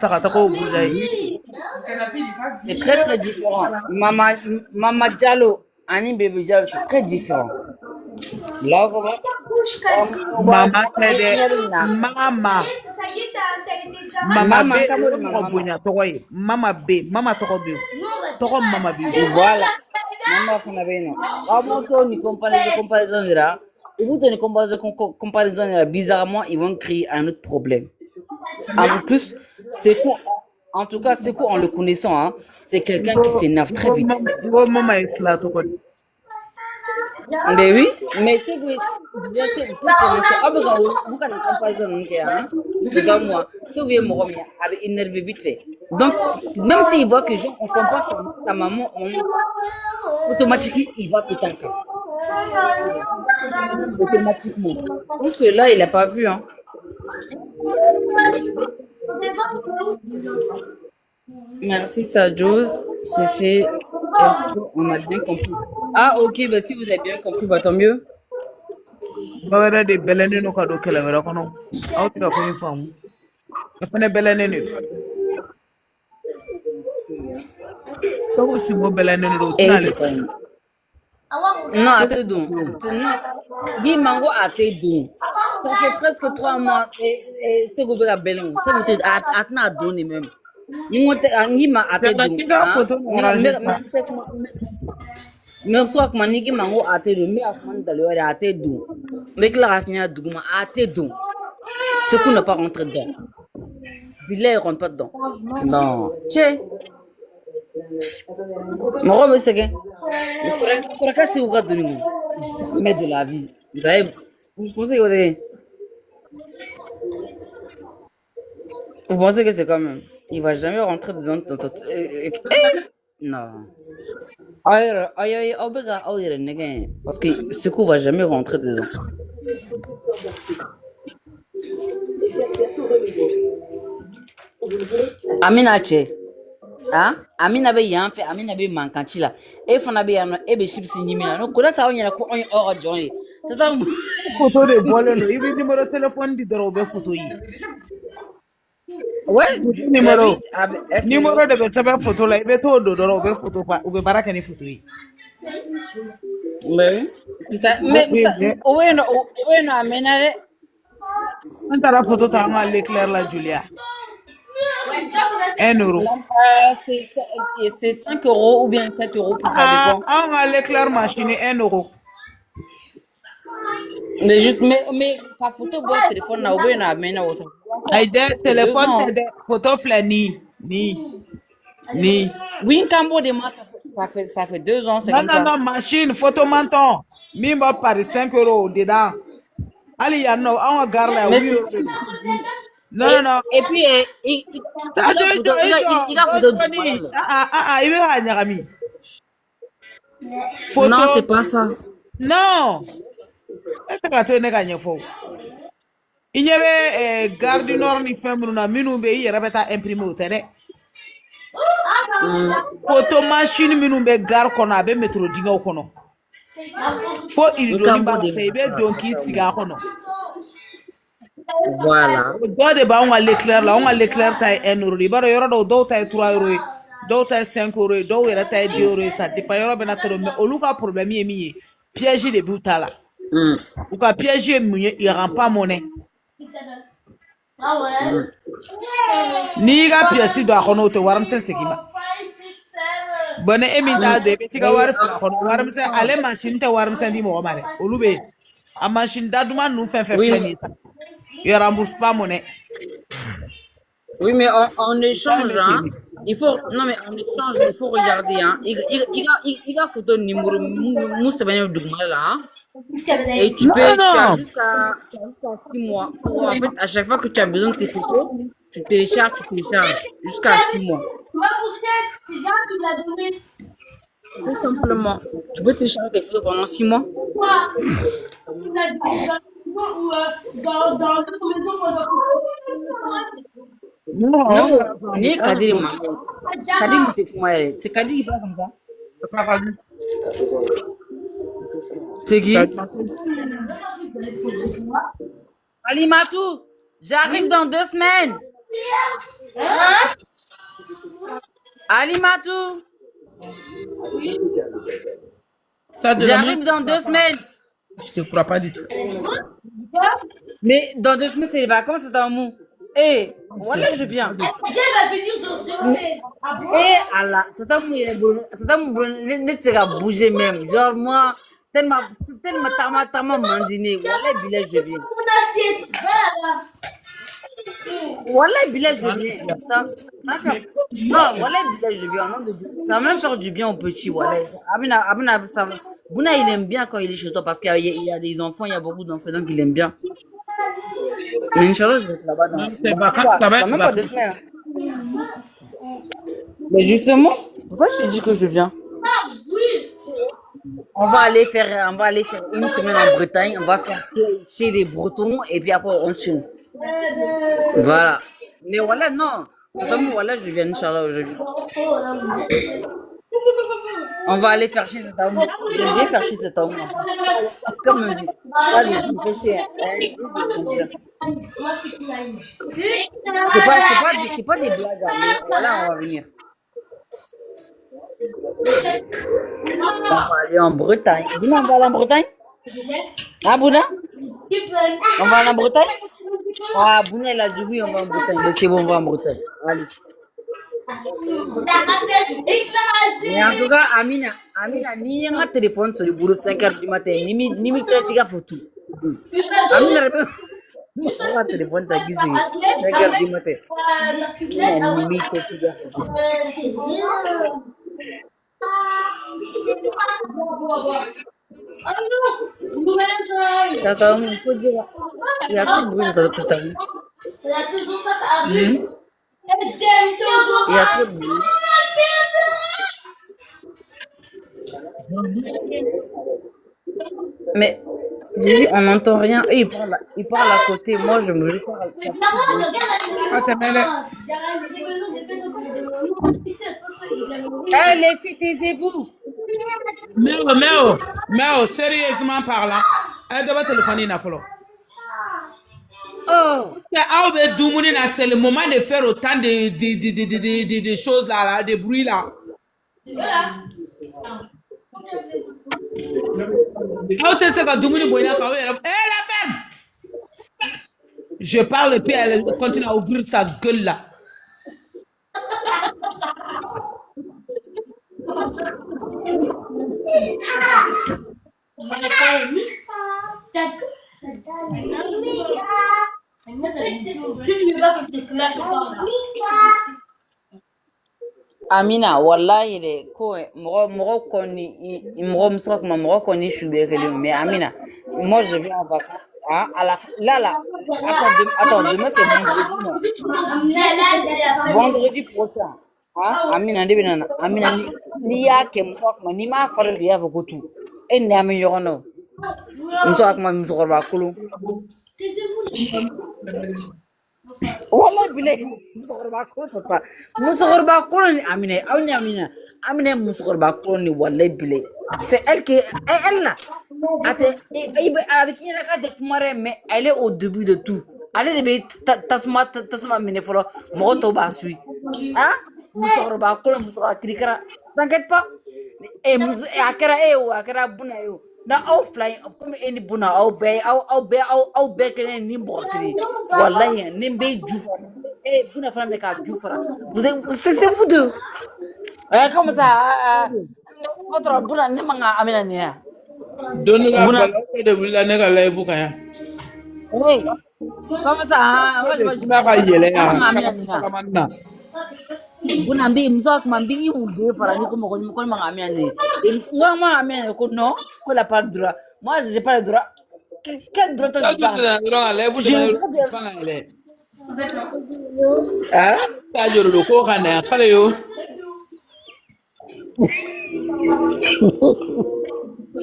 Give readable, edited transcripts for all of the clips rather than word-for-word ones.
C'est très très différent. Mama Diallo, Annie Baby Diallo, c'est très différent. Là, vous voyez, Mama il y tede a une mama mama Mama, be comment mama mama? bonya togoy mama be mama togo be togo mama be Voilà. Mama fana bɛ yen nɔ. Aw b'o to ni comparaison de la. Ils vont te comparaison de la. Bizarrement, ils vont créer un autre problème. En plus, c'est quoi? En tout cas, c'est quoi en le connaissant, hein? C'est quelqu'un qui s'énerve très vite. wo mama isla togo Mais oui, mais si vous, pour commencer, vous avez une comparaison, hein? Regarde-moi, si vous voyez mon homme, il est énervé vite fait. Donc, même s'il voit que genre, on compare sa maman, automatiquement, il va péter un câble. Automatiquement. Je pense que là, il n'a pas vu, hein. Merci, Sadio. C'est fait. Est-ce qu'on a bien compris? Ah, ok, bah, si vous avez bien compris, bah, tant mieux. bawara de belene no kado kele wera kono awti ka ko infam afane belene ni togo simo belene no Et tunale totalement. Non, à te don. Non. Dis mango à te don. Ça fait presque 3 mois. Et c'est que la belle. C'est que tu as donné même. Ni ma à te daga don. kiga Hein? photo no orange pa Même soit que maniki mango à te don. Mais à comment d'aller à te don. Mais que la raffinerie dougma à te don. Ce qu'on n'a pas rentré dedans. Billet, il rentre pas dedans. Non. Tchè. Mon robe, c'est que. Il faudrait casser au gars de nous. Mais de la vie. Vous savez, vous pensez que c'est quand même. Il va jamais rentrer dedans. Non. Aïe, aïe, aïe, parce que ce coup va jamais rentrer dedans. Amina Tché. Hein? Amina be yan fait, Amina be mankanchi là. Et fana be yan, e be chipsi nyimina. No, koda ta onya ko on oro joy. Tata photo de bole no ibi numéro téléphone di doro be photo yi ouais, numéro avec numéro de be sabe photo la ibe to do doro be photo pa ube baraka ni photo yi mais puis ça, mais ça, ouais, no, Amina, antara photo ta ma l'éclair la Julia 1 euro c'est 5 euros ou bien 7 euros, puis ça dépend. ah l'éclair machine 1 euro Mais juste, mais ta photo, bon, téléphone, na, ouais, no, Amina, ça fait ay de presque deux téléphone ans. te de photo fla ni Oui, un Cambo de moi, ça fait 2 ans, c'est non comme non ça. non machine photo menton mi ba par 5 euros dedans ali ya no on garde la Mais 8 c'est. euros non non non Et puis, ça je il a photo du mal. il veut ha nyagami Non, photo c'est pas ça. non ete ka to ne ka nyefo inyebe garde du nord ni femme na minu be yi rabeta imprimer o tere photo machine minu be gar kono abe metro dinga kono fo il Un doni Cambo ba de pe be moi. donki tiga kono Voilà. do de ba on a l'éclair la on a l'éclair tay 1 euro di baro yoro do tay 3 euro do tay 5 euro do yoro tay 2 euro ça dépend yoro be na toro mais oluka problème yi mi piège de butala ou ka piège mu il rend pas monnaie ni ga pièce do akono to waram sen segima bone emita de beti ga war sa akono waram sen ale machine te waram sen di mo mare olube a machine daduma nu fe fe Oui, flani il rembourse pas monnaie oui, mais en ça échange, me hein, temi il faut, non, mais en échange, il faut regarder, hein, il a photo numéro, mousse du mal, là, hein, et non tu as non jusqu'à 6 mois pour, en fait, à chaque fois que tu as besoin de tes photos, tu télécharges, jusqu'à 6 mois. Ma fourchette, c'est Jean qui l'a donné. Tout simplement. Tu peux télécharger tes photos pendant 6 mois. Quoi? Il l'a donné ou dans notre maison pendant non Non, ni Kadir Mango. Kadir Moutekoumare. C'est Kadir qui parle comme ça. C'est qui? Alimatou, j'arrive dans 2 semaines. Hein? Ali Matou, Ça de j'arrive dans 2 semaines. Je te crois pas du tout. Mais dans 2 semaines, c'est les vacances, c'est un mou. Eh, voilà, je viens. Elle va venir dans 2 semaines. Eh, Allah, tata mou, ne sera bouger même. Genre, moi, tellement tama mandine. Voilà, billet, je viens. Mon assiette. Voilà. Voilà, billet, je viens. Ça fait. Non, voilà, billet, je viens. Au nom de Dieu. Ça va même faire du bien au petit, voilà. Bouna, il aime bien quand il est chez toi parce qu'il y a des enfants, il y a beaucoup d'enfants, donc il aime bien. Mais Inch'Allah, je vais être là-bas dans. Tes vacances, ça va être même pas 2 semaines. Mais justement, pour ça que je te dis que je viens. Oui. On va aller faire une semaine en Bretagne. On va faire chez les Bretons et puis après on rentre chez nous. Voilà. Mais voilà, non. Totalement, voilà, je viens, Inch'Allah, je viens. On va aller faire chez cet homme. J'aime bien faire chez cet homme. Comme on dit. Allez, je me fais chier. C'est pas des blagues, hein, mais voilà, on va venir. On va aller en Bretagne. Bouna, on va aller en Bretagne? Ah, Bouna? On va aller en Bretagne? Ah, Bouna, il a dit oui, on va en Bretagne. Donc c'est bon, on va en Bretagne. Allez. Mais en tout cas, Amina, ni un téléphone sur le bureau 5h du matin, ni mi tête photo. Amina, un téléphone t'as dit 5h du matin. Ni mi tête photo. D'accord, il faut dire. Il y a tout de bruit dans ta tête. La saison, ça arrive. Il y a trop de bruit. Mais on n'entend rien. Eux, ils parlent à côté. Moi, je parle. Ah, c'est mêlé. Eh, les filles, taisez-vous. Mais sérieusement parlant, elle doit téléphoner na follow. Oh, C'est le moment de faire autant de choses là, de bruit là. La femme! Je parle et puis elle continue à ouvrir sa gueule là. Amina, wallahi, moro koni shubere, mais Amina, moi je viens en vacances. Hein, là, attends, demain c'est vendredi, non? Vendredi prochain. Hein, Amina, Amina, ni ya ke mswakma, ni ma faral ya vokotu. En ne ami yorono. Mswakma mswakorba kulu. Wallahi bilay musokorba ko papa musokorba ko ni Amina musokorba ko ni wallahi bilay c'est elle là avec qui elle a des kumare mais elle est au début de tout elle est tasma mine folo moto ba sui hein musokorba ko musokorba krikara t'inquiète pas et akara buna yo na au fly comme any buna au be kene ni mbokri wallahi ni be jufa buna fana me ka jufa c'est vous deux comme ça autre buna ni manga Amina ni ya Donne la balle de la nègre live kaya. oui comme ça Na ka yele ya. Buna mbi mzok mambi ude para ni comme ko manga Amina ni ngama Amina ko non ko la pas droit moi j'ai pas le droit quel droit tu parles hein ta joro ko kana kale yo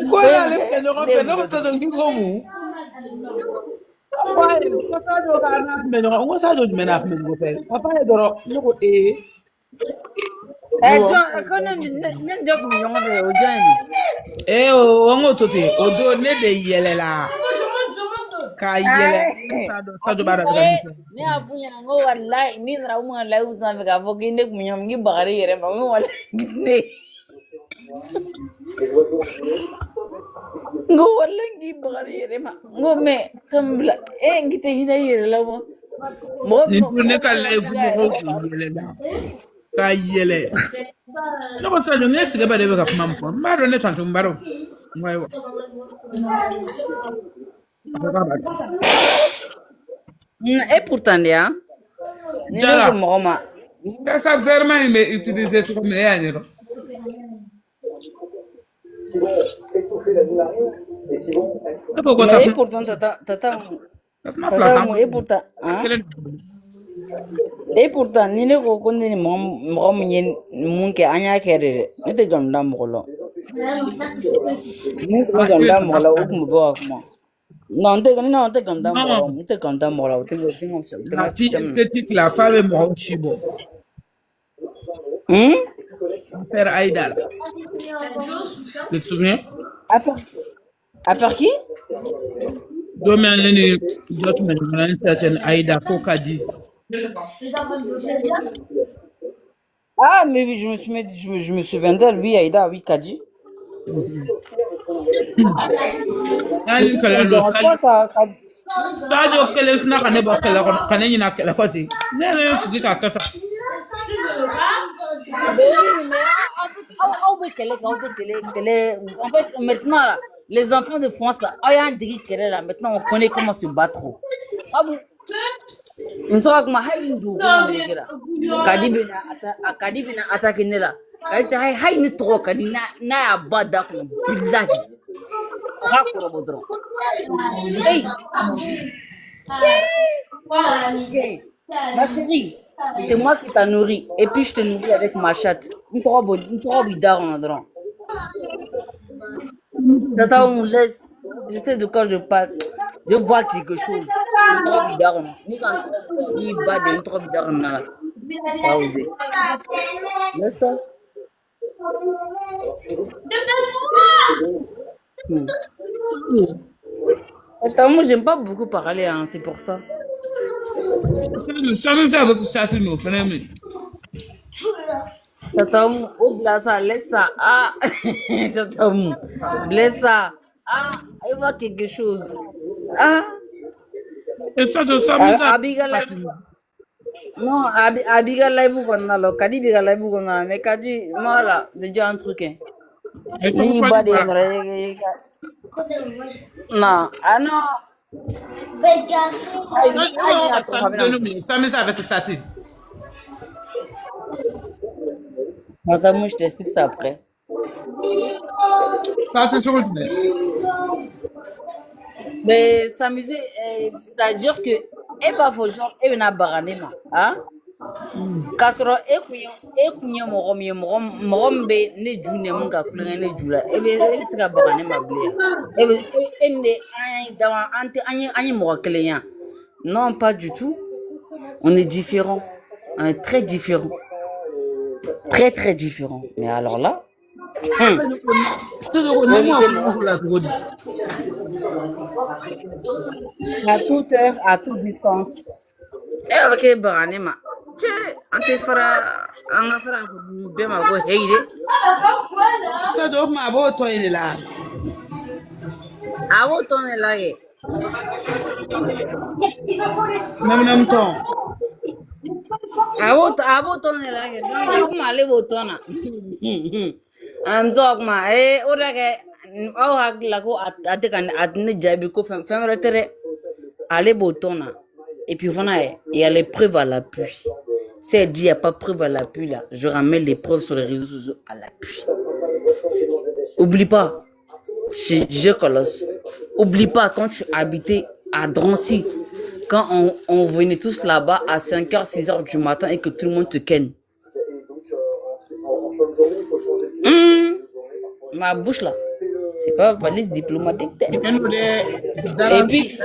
ko la le pe no fe no so don ko mu fa ko sa do kana me no ko sa do me na me go fe fa doro no ko John, quand on dit que nous avons fait on a tout o do ne de yele la K'a yɛlɛ Sadio b'a dɔn a bɛ ka min fɔ. ne y'a f'u ɲɛna n ko walayi n'i nana mun ka live sanfɛ k'a fɔ k'i ne kun bɛ ɲɔgɔn k'i bagari i yɛrɛ ma n ko walayi ne n ko walayi k'i bagari i yɛrɛ ma n ko mɛ kan bila n k'i tɛ hinɛ i yɛrɛ la wa mɔgɔ Nin tun ne ka live mɔgɔw k'i yɛlɛ la. K'a yɛlɛ. Ne ko Sadio ne sigi bɛ de bɛ ka kuma min fɔ. N b'a dɔn ne tanto n b'a dɔn. N ko ayiwa. A ko k'a b'a dɔn. et pourtant de hein ni ne Jara. ko mɔgɔ ma Kasa verma in bɛ utiliser cogo min na e y'a ɲɛdɔn. Ne ko ko mais et tasuma pourtant tata fila t'an et pourtant hein kelen. et pourtant ni ne ko ne ni mɔgɔ min ye mun kɛ an y'a kɛ de dɛ ne tɛ nkalon da mɔgɔ la ni tun bɛ nkalon da mɔgɔ la o tun bɛ bɔ ka kuma non n tɛ nkalon da mɔgɔ la n tɛ nkalon da mɔgɔ la o tɛ ka fisa o tɛ La ka fille système na esthétique la femme bɛ mɔgɔw si bɔ. Père Aïda là. Tu te souviens? à part qui Don min ale ni dɔ tun bɛ ɲɔgɔn na ni certaine Aïda ko ka di. ah mais oui, je me souviens d'elle oui Aïda oui Kadi N'a ni kɛlɛ ça don dérange pas ça Kadi Sadio kelen sina ka ne bɔ kɛlɛ kɔnɔ ka ne ɲina kɛlɛ kɔ ten. Ne yɛrɛ ye sigi k'a kɛ tan. En fait, maintenant, là, les enfants de France, là, là, maintenant, on connaît comment se battre. Ah bon? On sera comme Kadi bina attaquer là. Kadi ta hay ni trop Kadi na ya bada ko billahi. Rakoro bodron. Hey, hey, ma chérie, c'est moi qui t'a nourri et puis je te nourris avec ma chatte. Une trop bidard en adorant. Tata, on me laisse. Je sais de quoi je parle. Je vois quelque chose. Une trop bidard. Ni quand ni bas de une trop bidard. Pas osé. Laisse ça. Attends, moi j'aime pas beaucoup parler, hein, c'est pour ça. Sami fɛ a bɛ sati n'o fɛnɛ min. Tata, oublie ça, laisse ça. Ah, tata, laisse ça. Ah, il voit quelque chose. Ah, Et Sadio Sami fɛ. Abiga live. Non, Abiga live qu'on a là. Kadi Biga live qu'on a. Mais Kadi, moi là, c'est déjà un truc. Hein. Et comment Ni ça pas tu parles? de. Non, ah non. Sami fɛ avec sati. Attends, moi je t'explique ça après. Sati cogo jumɛn? Mais s'amuser, c'est-à-dire que, et pas faut genre, et bien baranema, hein? K'a sɔrɔ e kun ye mɔgɔ min ye mɔgɔ min bɛ ne ju nɛ mun ka kulonkɛ ne ju la e bɛ se ka baga ne ma bilen yan e ni de an ye dama an ye mɔgɔ kelen yan non pas du tout on est différents on est très différents très très différents mais alors là Sadio ko ne ma ko la cogo di? à toute heure à toute distance e bɛ kɛ baga ne ma cɛ an tɛ fara an ka fara bɛɛ ma ko heyi de Sadio o tuma a b'o tɔ in de la. a b'o tɔn de la kɛ Nɛminɛni tɔn. a b'o tɔn de la kɛ donc komi ale b'o tɔn na an tɔgɔ kuma o de kɛ aw hakili la ko a tɛ ka a tɛ ne jaabi ko fɛn wɛrɛ tɛ dɛ ale b'o tɔn na et puis fana il y a les preuves à l'appui. Si elle dit qu'il n'y a pas de preuve à l'appui, là, je ramène les preuves sur les réseaux sociaux à l'appui. Oublie pas, je colosse. Oublie pas quand tu habitais à Drancy, quand on venait tous là-bas à 5h, 6h du matin et que tout le monde te ken. Ma bouche là, c'est pas valise diplomatique. Et puis,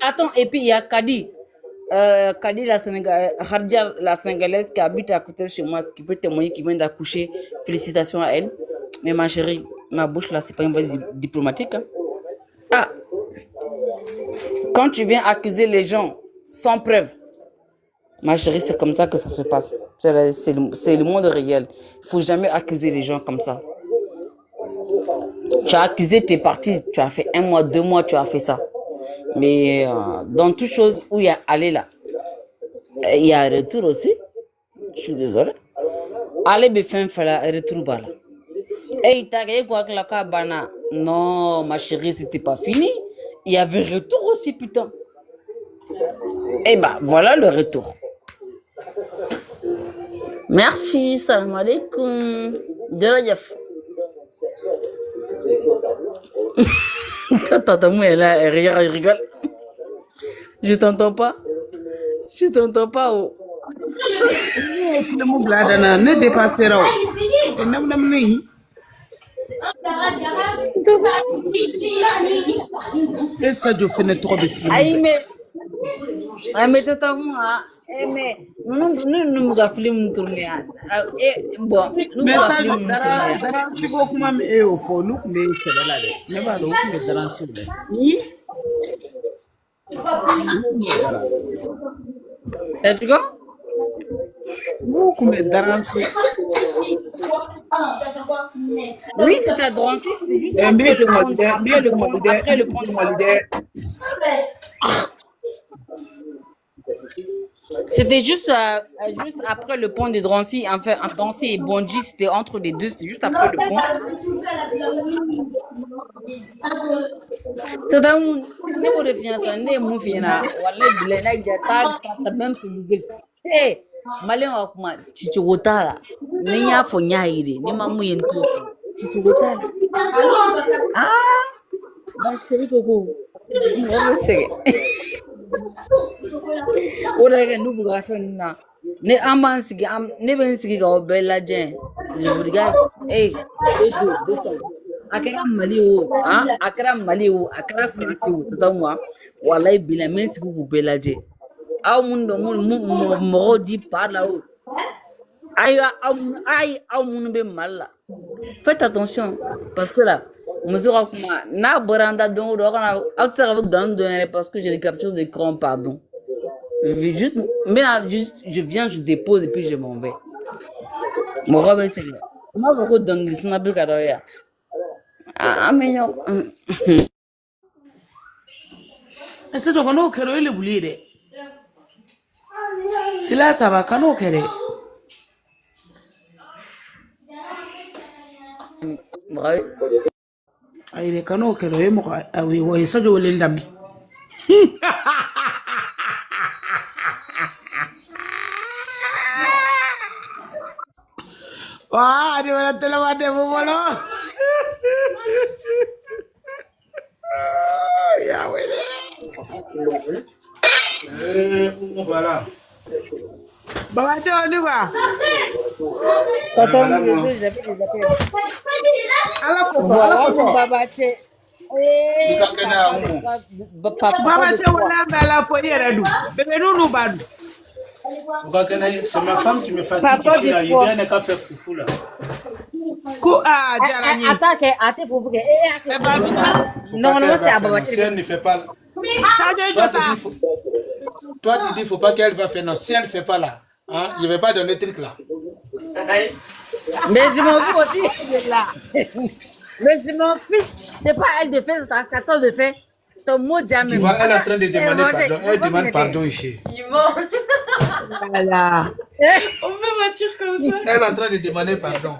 attends, et puis il y a Kadi. Kadi Khadija, la Sénégalaise qui habite à côté de chez moi, qui peut témoigner, qui vient d'accoucher. Félicitations à elle. Mais ma chérie, ma bouche là, c'est pas une valise diplomatique. Hein. Ah, quand tu viens accuser les gens sans preuve, ma chérie, c'est comme ça que ça se passe. C'est le monde réel. Il faut jamais accuser les gens comme ça. Tu as accusé, tu es parti, tu as fait 1 mois, 2 mois, tu as fait ça. Mais dans toute chose où il y a aller là, il y a un retour aussi. Je suis désolé. Allez, me faire un retour là. Hey, t'as gagné quoi que la cabana? Non, ma chérie, c'était pas fini. Il y avait retour aussi, putain. Eh ben, voilà le retour. Merci, salam alaikum. Derajaf. T'entends, moi, elle rigole. Je t'entends pas. Je t'entends pas. Oh. Ne mu blada na ne dépassera o. Nam ni. Et ça je fais trop de films. Aïe, mais totalement. Mais nous nous film tourner. Bon, nous Mais ça film tourner. dara si ko kuma me e o fo lu me se la de. Ne ba do me dara su de. Tu vois? Beaucoup me dara su. Oui, c'est à Drancy, c'était juste Et après le pont. bien le monde Après le pont. C'était juste après le pont de Drancy. Enfin, Drancy et Bondy, c'était entre les deux. C'était juste après le pont. Tadam, ne mo de fiança, ne mo fiana. Wallahi bilai na ga ta même fulugel. Eh, malen wa kuma chichigotala. Ni ya fo nyaire, ni mamu yento. Chichigotala. Ah, ba seri koko. Ne sege. Ora ga nubu ga fenna. Ne aman sigi ne ben sigi ga obela jen. Je vous regarde. Eh, akara mali o akara mali o akara France o tata moi wallahi bila men sigi ku belaje aw mun do mun mo di parla o aw mun be malla. Faites attention parce que là mesura kuma na boranda don do kana aw dans parce que j'ai des captures d'écran pardon. Juste mais là juste je viens je dépose et puis je m'en vais. Mon robe c'est là. Moi beaucoup d'anglais na be ka do ya. Ah, mais non. Ese to kono kero ile bulide. Sila saba kano kere. Ay de kano kero e mo awi wo isa jo le ndami. Wah, di mana telah ada bolo. Ya wele. Voilà. Baba jo ni ba. Ala ko Baba che. Baba che wala bela fo yere du. Bebe nunu badu. C'est ma femme qui me fatigue ici là. Il vient de faire foufou là. Jarani. Attaque, foufou. Non, c'est à Baba che. Si elle ne fait pas. Toi, tu dis, il ne faut pas qu'elle va faire. Non, si elle ne fait pas là, hein, je ne vais pas donner le truc là. Mais je m'en fous aussi. Mais je m'en fiche. C'est pas elle de faire, c'est à toi de faire. Ton mot jamais. Tu vois, elle est en train de demander pardon. Elle demande pardon ici. Il mange. Voilà. On peut mentir comme ça. Elle est en train de demander pardon.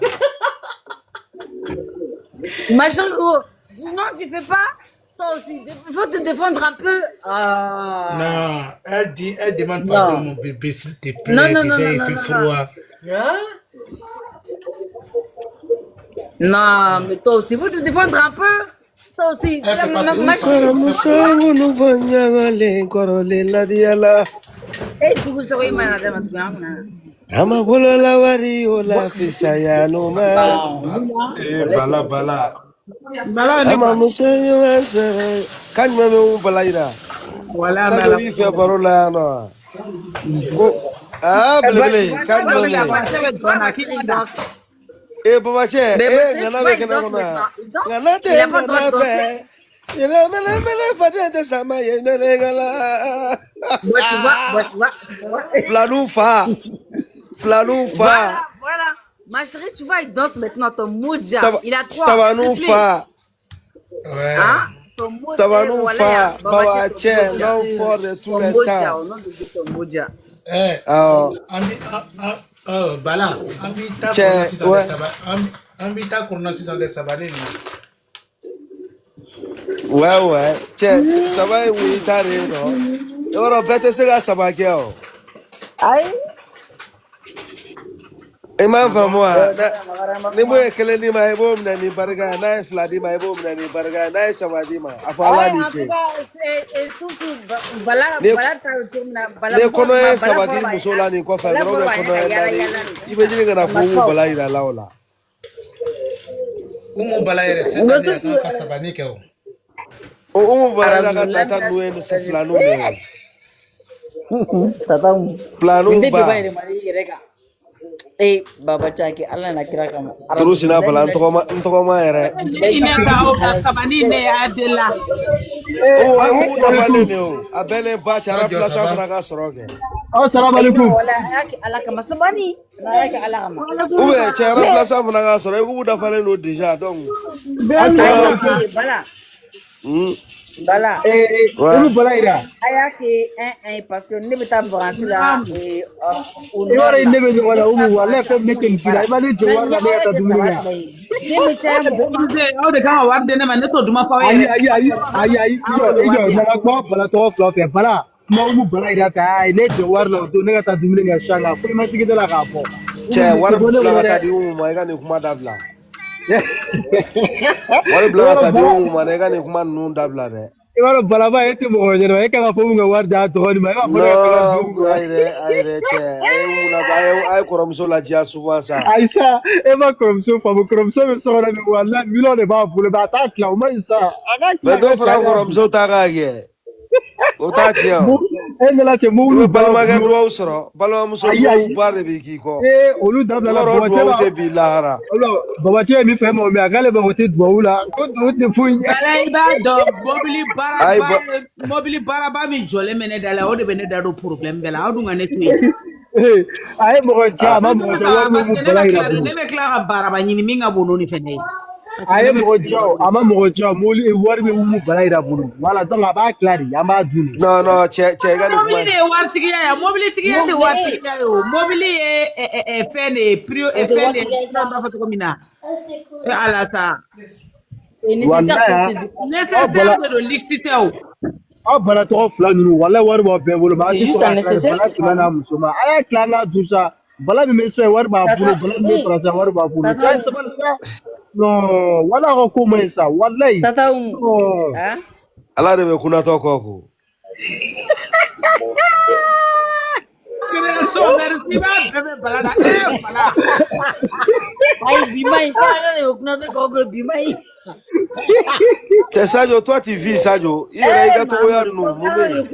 Ma chérie, non, tu fais pas. Toi aussi, il faut te défendre un peu. Non, elle demande pardon, mon bébé, s'il te plaît. Non, il fait froid. Non, mais toi aussi, il faut te défendre un peu. Toi aussi. Et tu vous serez malade. Amagolola wari ola fisaya no ma. Bala. Ama museyo anse kanyma me balaira. Wala Sago wi fe parola no. Bele kanyma me. Baba che ngana be kana na. Ngana te na fe. Flanoufa. Voilà, voilà. Ma chérie, tu vois, il danse maintenant ton moja. Il a 3 ans. Tabanoufa. Ouais. Hein? Ton moja. Tabanoufa. Baba Tchè, l'homme fort de tous les temps. Au nom de Dieu, ton moja. Eh, Oh. Bala, ambita Tchè, corona sisan ouais. de saba. Ambita corona sisan de saba ne ni. Ouais. Tchè, ça va, oui, t'as raison. On répète ce gars, ça va, Kéo. Aïe. Et ma femme, moi, ni mo ekele ni ma ebo mna ni barga na fladi ma ebo mna ni barga na sabadi ma afala ni En che tout cas, et surtout, Bala, Ne- Bala, Bala, ne kono e sabagi musola ni ko fa ro be kono e dali ibe jini kana ko mu bala ira laola Umu bala yere seta ni aka kasaba ni ke o. o mu bala ka tata no en se flanu me Tata, planu ba eh, Baba Chaki, Allah na kira kama. turu sina bala ntoko ma yere ine ka o da sabani ne ya adela o wa mu da fale ne o abele ba chara place afra ka soroke Assalamu alaikum. Wala yake Allah kama sabani. Na yake Allah kama. ube chara place afra ka soroke ku da fale no déjà donc Bala. hmm Bala. Olu bala ira. Ayake parce que ne beta brancher là et E wara inde be wala umu wala fe ne ken kira. Ima ni jowar na ne ta dumina. ne me chaya mo o de ka war de ne ma ne to duma fa Ayi were ijo na gbo bala to flo fe bala. Ma umu bala ira ta ai ne jowar na do ne ta dumina ga shanga. Ko ma tigi de la ka po. che war bla ka di umu ma ga ni kuma dabla war bla ka di umu ma ga ni kuma nu dabla de E wara bala ba ete mo hoje no e ka ma fomu ga war da to ni ma ma no bala bala. aire che ai umu na ba ai korom so la dia souvent ça Aisha e ma kromso fa mo kromso me so na mi wala milo ne ba bulu ba ta kla o ma isa. Aga mais kla. do fra korom so ta ga ge o ta tiens E la che mo ube ulu balma ga ba. do usro balma muso Ayi, ayi. do bare bi ki ko E olu da bla la loro bo do te te bi lahara baba ce mi fɛ ma mɛ a k'ale bɛ wote dubabu la ko dubabu tɛ foyi ɲɛ. bala i b'a dɔn Ai, ba- mobili baaraba min jɔlen bɛ ne da la o de bɛ ne da don problème bɛɛ la aw dun ka ne to yen a ye mɔgɔ cɛ a ma mɔgɔ cɛ wari min parce b'u que bala yira bolo ne bɛ tila ka baaraba ɲini min ka bon n'o ni fɛnɛ ye a ye mɔgɔ cɛ a ma mɔgɔ cɛ mobili wari min b'u bala yira bolo wala donc a b'a tila de an b'a dun de. no che ga ni mobili kuma de ye waritigiya ye mobilitigiya tɛ waritigiya ye o mobili ye fɛn de ye fɛn de ye fɛn b'a fɔ cogo min na ala sa c'est nécessaire nécessaire de don luxe tɛ o aw bala tɔgɔ fila ninnu wala wari b'aw bɛɛ bolo. C'est juste un nécessaire. bala tɛmɛ n'a muso ma a y'a tila n'a dun sa bala min bɛ so wari b'a bolo bala min bɛ faransa wari b'a bolo. Tata. k'a ye sabali sa non wala ka ko man ɲi sa walayi. Tata Oumou. non. Hein? ala de be kuna to ko ko création merci b'a bɛɛ bɛ bala la bala Aïe, Bimay, voilà, on a de Bimay. te Sadio toi tu vis Sadio ira iga to ya nu mume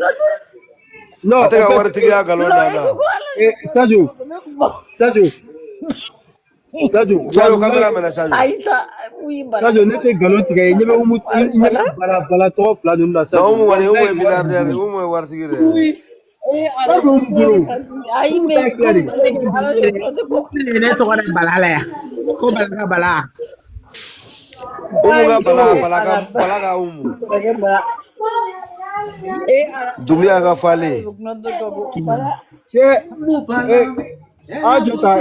non ate ga war tigi ya galo na na Sadio Sadio Sadio kamera mena Sadio Aïta, oui, Bala. Sadio ne tɛ nkalon tigɛ i ɲɛ bɛ umu bala tɔgɔ fila ninnu na no Sadio. umu wani umu milliardaire umu war tigi de Sadio umu bolo. Aïe, mais ne tɔgɔ de bala la yan ko bala ka bala umu ga bala ga umu dunia ga fale Ajo ta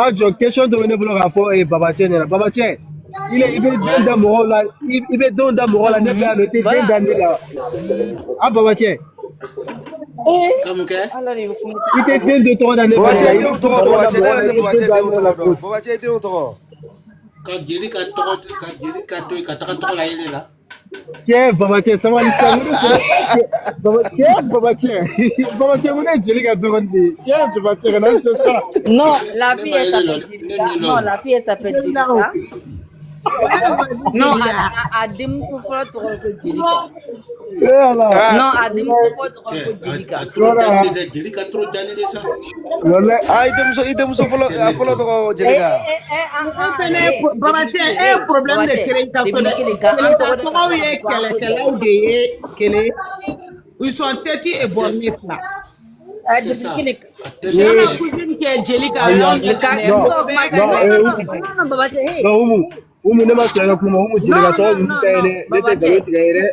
ajo question dɔ bɛ ne bolo k'a fɔ Baba Cɛ ɲɛna Baba Cɛ i bɛ den da mɔgɔw la i bɛ denw da mɔgɔ la ne bɛ yan nɔ i tɛ den da ne la a Baba Cɛ Kamu ke? i tɛ den dɔ tɔgɔ da ne Baba la Cɛ denw tɔgɔ Baba Cɛ ne yɛrɛ tɛ Baba Cɛ denw tɔgɔ dɔn Baba Cɛ denw tɔgɔ Ka jeli ka tɔgɔ ka jeli ka to ka taga tɔgɔ la yele la. Cɛ Baba Cɛ sabali sa Baba Cɛ mun ne jeli ka dɔgɔnin de ye cɛ Baba Cɛ kana se sa. Non, la fille, elle s'appelle Djilika. Non, la fille, elle s'appelle Djilika. Non, à Demuso fɔlɔ tɔgɔ ko Jelika. Allah. Non, à Demuso fɔlɔ tɔgɔ ko Jelika. Trop jani de Jelika trop jani de ça. Wallahi. ite muso folo tɔgɔ Jelika. Babache problème de créer ta tɔgɔw ye kɛlɛkɛlaw de ye kelen. Ils sont têtus et bornés là. C'est ça. Cousine qui est Jelika. Umu ne ma sɔrɔ kuma umu Jelika tɔgɔ ninnu ta ye ne tɛ nkalon tigɛ ye dɛ.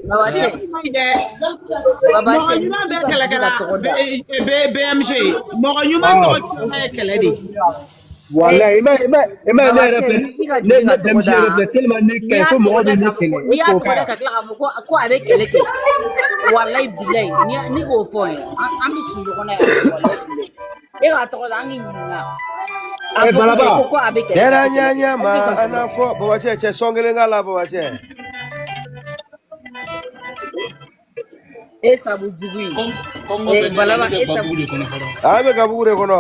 Mɔgɔ ɲuman bɛ kɛlɛkɛla BMG mɔgɔ ɲuman tɔgɔ ye kɛlɛ de. Wallahi i ma ne yɛrɛ filɛ ne denmisɛn yɛrɛ filɛ tellement ne kɛ ko mɔgɔ bɛ ne kɛlɛ N'i y'a tɔgɔ da ka tila k'a fɔ ko a bɛ kɛlɛ kɛ walayi bilayi ni k'o fɔ ye an bɛ si ɲɔgɔn na yan walayi bilayi e k'a tɔgɔ da an k'i ɲininka a fɔ ko a bɛ kɛlɛ Kɛra ɲaɲa ma ana fɔ Babacɛ cɛ sɔn kelen k'a la Babacɛ. e sabu jugu in balaba e sabu de kɔnɔ fɔlɔ. A bɛ gabugu de kɔnɔ.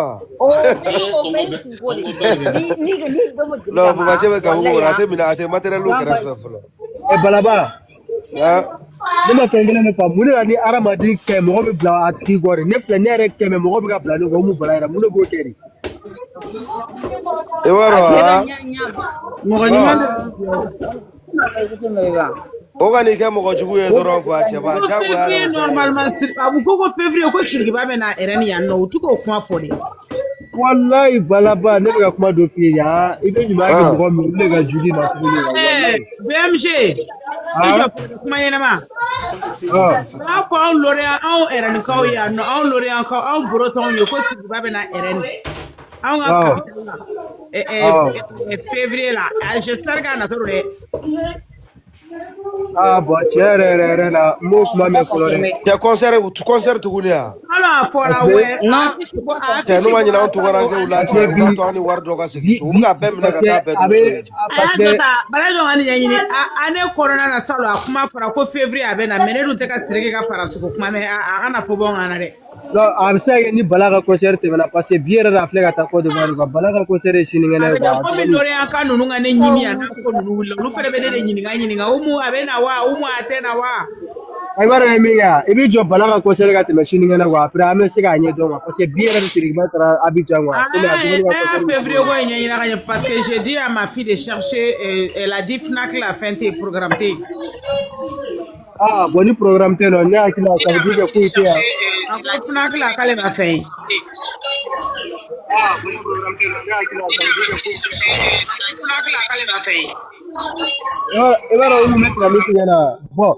Non Babacɛ bɛ gabugu kɔnɔ a tɛ matériel kɛrɛfɛ fɔlɔ. Balaba. Ne ma fɛn kelen de faamu mun de la ni hadamaden kɛ mɔgɔ bɛ bila a tigi kɔ de ne filɛ ne yɛrɛ kɛmɛ mɔgɔ bɛ ka bila ne kɔ mun bala yɛrɛ mun de b'o kɛ de. I b'a dɔn wa. Mɔgɔ ɲuman O ka n'i kɛ mɔgɔ jugu ye dɔrɔn quoi cɛba jagoya de. Normalement Abu ko février ko Tirikiba bɛ na RN yan nɔ o tu k'o kuma fɔ de. Wallahi Balaba ne bɛ ka kuma dɔ f'i ye yan i bɛ ɲuman kɛ mɔgɔ min olu de ka jugu i ma tuguni. BMG i jɔ kuma ɲɛnama. N'a fɔ anw lɔriya anw RN-kaw yan nɔ anw lɔriyankaw anw borotɔnw ye ko Tirikiba bɛ na RN. Anw ka capitale la février la j'espère k'a natɔ dɛ. Bon tiɲɛ yɛrɛ la n m'o kuma mɛn fɔlɔ dɛ. Tɛ concert tuguni ya. Ala fɔra wɛ. Tɛ n'u ma ɲinɛ anw tungarankew la cɛ u b'a to an ni wari dɔ ka segin so u bɛ ka bɛɛ minɛ ka taa bɛɛ dun. Balajon ka nin ɲɛɲini année kɔnɔna na salon a kuma fɔra ko février a bɛ na mais ne dun tɛ ka Tereke ka fara sogo kuma mɛn a kana fɔ bɔ n kan na dɛ. Non a bɛ se ka kɛ ni Bala ka concert tɛmɛna parce que bi yɛrɛ de a filɛ ka taa Côte d'Ivoire quoi Bala ka concert ye sinikɛnɛ ye quoi. Komi lɔriyanka ninnu ka ne ɲimi yan n'a fɔ ko ninnu wulila olu fɛnɛ bɛ ne de ɲininka Umu a bɛ na wa Umu a tɛ na wa. I b'a dɔn min kɛ i b'i jɔ Bala ka concert ka tɛmɛ sinikɛnɛ quoi après an bɛ se k'a ɲɛ dɔn quoi parce que bi yɛrɛ de Tirikiba taara Abidjan quoi. Février ko in ɲɛɲini ka ɲɛ parce que j'ai dit à ma fille de chercher elle a dit Fnac la fɛn tɛ programme tɛ. Bon ni programme tɛ yen nɔ ne hakili la ça veut dire que foyi tɛ yan. A ko Fnac la k'ale ma fɛn ye. Bon ni programme tɛ yen nɔ ne hakili la ça veut dire que foyi tɛ yan. Fnac la k'ale ma fɛn ye. I b'a dɔn olu bɛ tɛmɛ min tigɛ na bon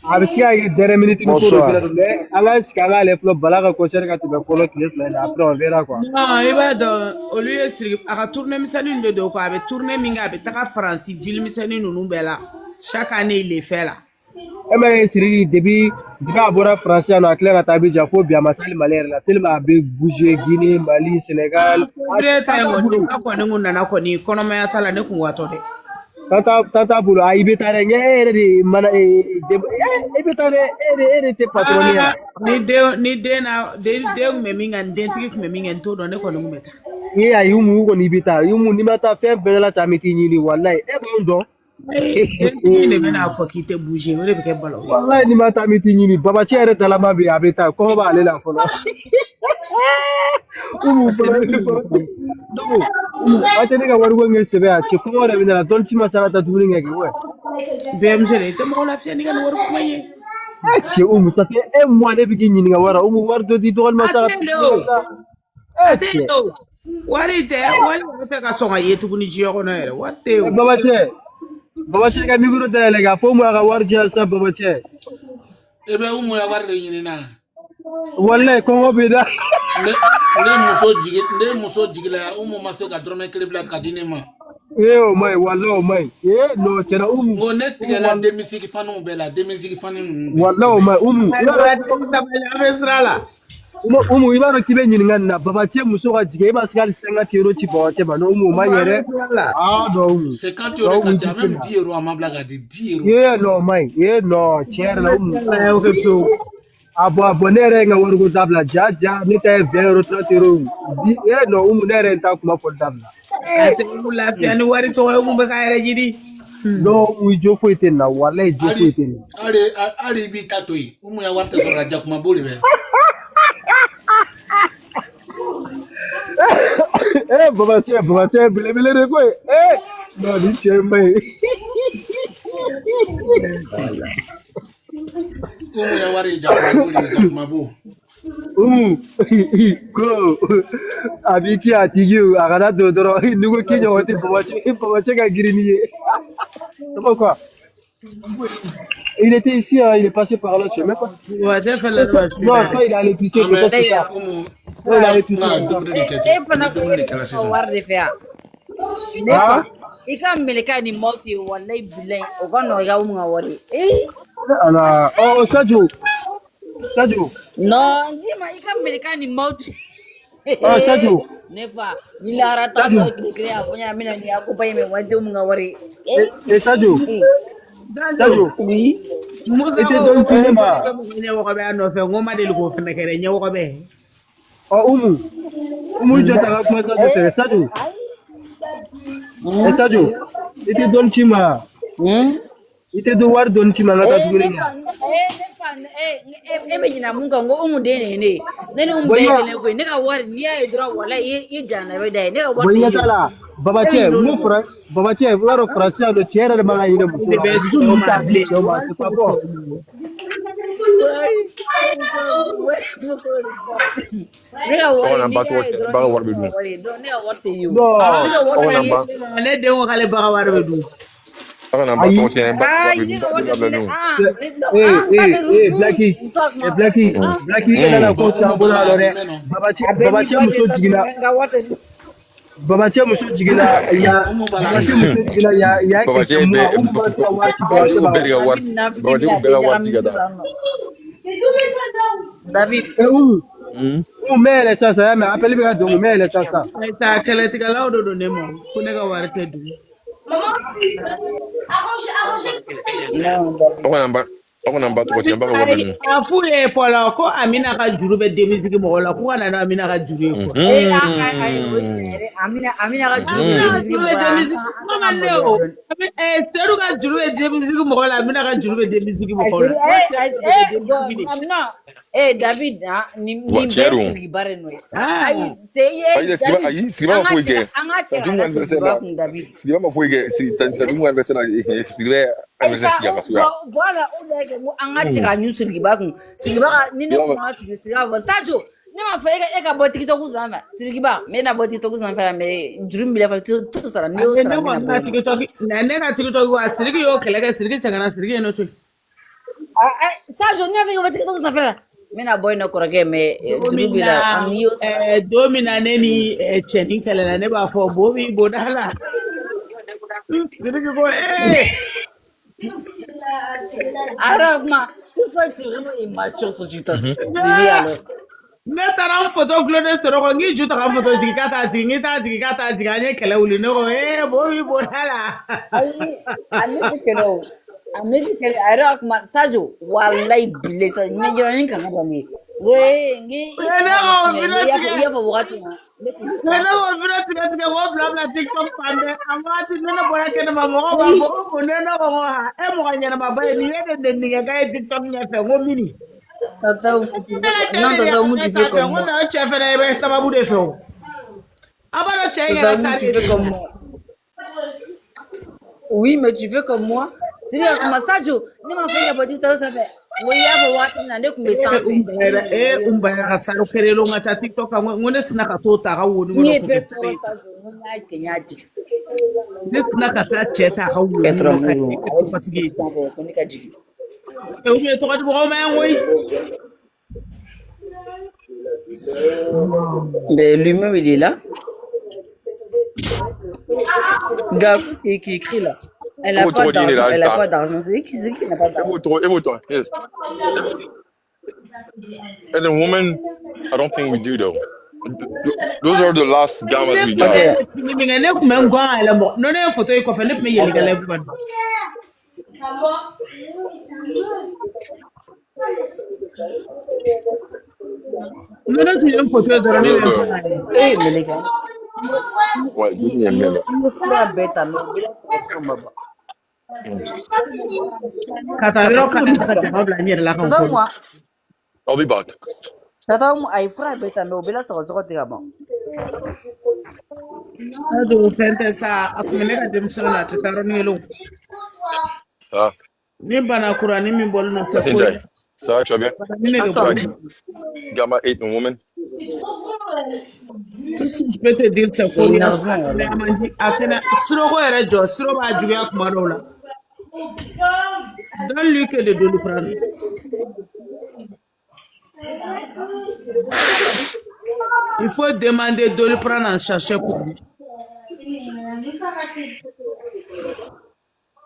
a bɛ se ka kɛ dernière minute ko dɔ fɛnɛ don mais an ka sigi an k'ale fɔlɔ Bala ka concert ka tɛmɛ fɔlɔ tile fila in na après on verra quoi. Non i b'a dɔn olu ye siri a ka tournée misɛnnin de don quoi a bɛ tournée min kɛ a bɛ taga Faransi ville misɛnnin ninnu bɛɛ la chaque année il le fait là. E ma ye Siriki depuis a bɔra France yan nɔ a tila ka taa Abidjan fo bi a ma se hali Mali yɛrɛ la tellement a bɛ bouger Guinée Mali Sénégal. Février ta in kɔni n'a kɔni kun nana kɔni kɔnɔmaya ta la ne kun watɔ dɛ. Tata bolo a i bɛ taa dɛ n ye e yɛrɛ de mana i bɛ taa dɛ e de tɛ patron ye. Ni den kun bɛ min kɛ ni dentigi kun bɛ min kɛ n t'o dɔn ne kɔni kun bɛ taa. Ayi Umu kɔni i bɛ taa Umu n'i ma taa fɛn bɛɛ la ta mi t'i ɲini walayi e b'anw dɔn. Dentigi de bɛna fɔ k'i tɛ bouger o de bɛ kɛ balo ye. Walayi n'i ma taa mi t'i ɲini Babacɛ yɛrɛ talama bɛ yen a bɛ taa kɔngɔ b'ale la fɔlɔ. Umu fɔlɔ a tɛ ne ka wariko kɛ sɛbɛn a cɛ kɔngɔ de bɛ na dɔn ci ma sara ta dumuni kɛ kɛ wa. BMG de i tɛ mɔgɔ lafiya n'i ka nin wari kuma ye. Cɛ Umu ça fait un mois ne bɛ k'i ɲininka wari Umu wari dɔ di dɔgɔnima sara. Wari tɛ ka sɔn ka ye tuguni diɲɛ kɔnɔ yɛrɛ wari tɛ yen. Babacɛ ka micro dayɛlɛ k'a fɔ Umu a ka wari diyan sisan Babacɛ. E bɛ Umu ya wari de ɲini na. Walayi kɔngɔ bɛ da. Ne muso jigila Umu ma se ka dɔrɔmɛ kelen bila ka di ne ma. O ma ɲi walayi o ma ɲi non tiɲɛna Umu. Bon ne tigɛla denmisigi faniw bɛɛ la denmisigi fani ninnu. Walayi o ma ɲi Umu. An bɛ sira la. Umu i b'a dɔn k'i bɛ ɲininka nin na Babacɛ muso ka jigin e ma se ka hali 50 euros ci Babacɛ ma non Umu o ma ɲi dɛ. Non Umu. 50 euros ka ca même 10 euros a ma bila ka di 10 euros. Non o ma ɲi non tiɲɛ yɛrɛ la Umu. Abonnere nga wargo dabla jaja ni tay 20 € 30 €. No nere ta kuma fo dabla. Ate mula pia ni wari to mu be kayre jidi. No jofo itenna wallahi jofo itenna. Ali bi tatoi. Ya warta so raja kuma boli be. Baba che bile re ko. No ni chembe. Ya wari jakuma boli. Ko abiki atigiu agada dodoro nugo kinyo wote baba che ga girini. Pourquoi? Il était ici, hein, il est passé par là, je sais même pas. Ouais, j'ai fait la note. Non, toi, il a allé pisser, peut-être plus tard. Non, il a allé pisser. Ah? Ika meleka ni moti wallahi billahi ogono ga umunga wari. Ala, oh, Sadio. No, ndima ika meleka ni moti. Oh, Sadio. Nefa, nilara ta to kire aponya mina ni akupa ime wande umunga wari. Sadio. Oui. Ete don cinema. Oh, Umu jota ga kuma Sadio. Sadio. Ete don cima. Ite do war don cima ngata tugure. Jina munga ngo umu dene ne. Nene umu dene ko ne ka war ni ya idra wala i jana be dai ne ka war. Boya tala. Baba che waro frasiya do chera da manga ina musu. Baba che muso jigila ya David mele sasa me appelle bien donc mele sasa ta kele tika laudo do nemo kunega warte du afuye fola ko Amina ka juru be demisiki mo la ko na Amina ka juru ko Amina ka juru be demisiki mama leo teru ka juru be demisiki mo la Amina ka juru be demisiki mo la Amina David ni besi bare no ai seye Aí, escreva uma folha. Escreva uma folha. Se tá um aniversário, escreva aniversário. Voilà, anga chika news sirgibakun. Sirgibaka nini kuma sirgibaka. Sajo, ne ma fa eka boti TikTok uzamba. Sirgiba, me na boti TikTok uzamba me dream bile fa tu sara ne o sara. Na TikTok, na ne ka TikTok wa sirgi yo kelega sirgi changana sirgi no tu. Sajo, ne fa boti TikTok uzamba. Mina boy no korage me dribila amiyo domina neni cheni kala ne ba fo bobi bodala dirige ko arama kufa turu imacho so jita dili alo ne taram photo glone toro ko ngi juta ka photo jikata jingita jiganye kala uli no bobi bodala ani kelo Amnezi kele arak ma Sajo wallahi bilesa nyejora ninka ngaba me we ngi ya fa wakati na Nena wo bla TikTok pande amati nena bora kene mama ko nena ko ha e mo kanyana mabaye ni wede ndinga ga TikTok nya fe ngo mini tata mu ti fe ko mo na chefe na be sababu de fe abana chenga start oui mais tu fais comme moi tu dis comme Sajo ni ma fait boti to sa fe we ya fa wakati na ne kumbe sanse umbaya kasaro kerelo ngata TikTok ngone sina ka tota ga woni ni petro Sajo ngona kenyati ne sina ka ta cheta ga woni petro ko patigi ko ni ka jigi e o me to ka bo ma ngoy mais lui-même il est là gars qui écrit là elle a pas d'argent c'est qui n'a pas d'argent Yes. And a woman, I don't think we do though. Those are the last gammas we got. No ne photo ko fa ne me yeli gale bu Non, non, tu viens pour te donner Yo, même pas. Eh, mais les gars, ouais, give me a minute. il fera bête à nous. Katagiro kana kati mabla nyere la kan Attends kono. moi. I'll be back. Attends moi, il fera bête à nous. Bela sera sera tira bon. Ado fente sa akumene ka demisolo na tetaro ngelo. Ah, Ni bana kurani mi bolu no se c'est ko. Jai. Ça va, tu vas bien? Ni ne Attends. ko. Gamma 8 and woman. Tout ce que je peux te dire c'est Et il que n'a rien. ne amandi akena siro ko yere jo siro ba juya kuma do la. Donne-lui que de le prendre. Il faut demander de le prendre en chercher pour lui.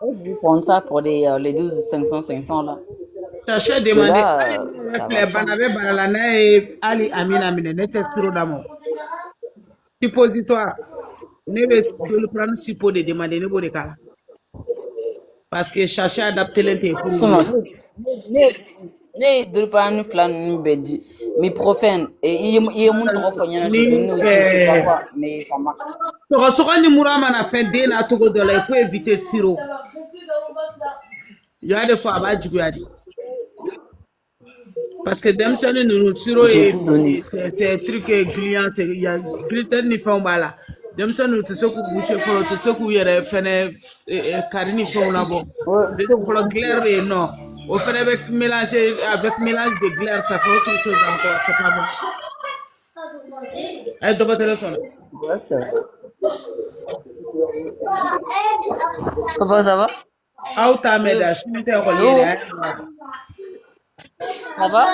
Vous prenez ça pour les 12 500 là. Chercher, Que demander. là, ça va pas. Banabe banalana et Ali Amina Mine, n'était siro d'amo. Suppositoire. Ne vais de le prendre si pour de demander ne vous décala. Parce que chercher à adapter l'intérêt pour Sinon, lui. ne de pas nous flan bedi. Mais profane et il est mon trop fognant je donne aussi je sais pas quoi mais ça marche. Donc, ce qu'on nous ramène à faire des natures de là, il faut éviter le sirop. Il y a des fois à bas du gouadi. Parce que dem seni nous sirop J'ai tout donné. c'est truc client c'est il y a gluten ni fond bala. Dem seni tu sais que boucher follow tu sais que yere fene carini fond là bon. Ouais, Pour le glaire et non. Au fait avec mélange de glaire ça fait autre chose encore c'est pas bon. Elle doit te téléphone. ouais, c'est vrai. Comment ça va? How ta meda je suis en collier. Ça va?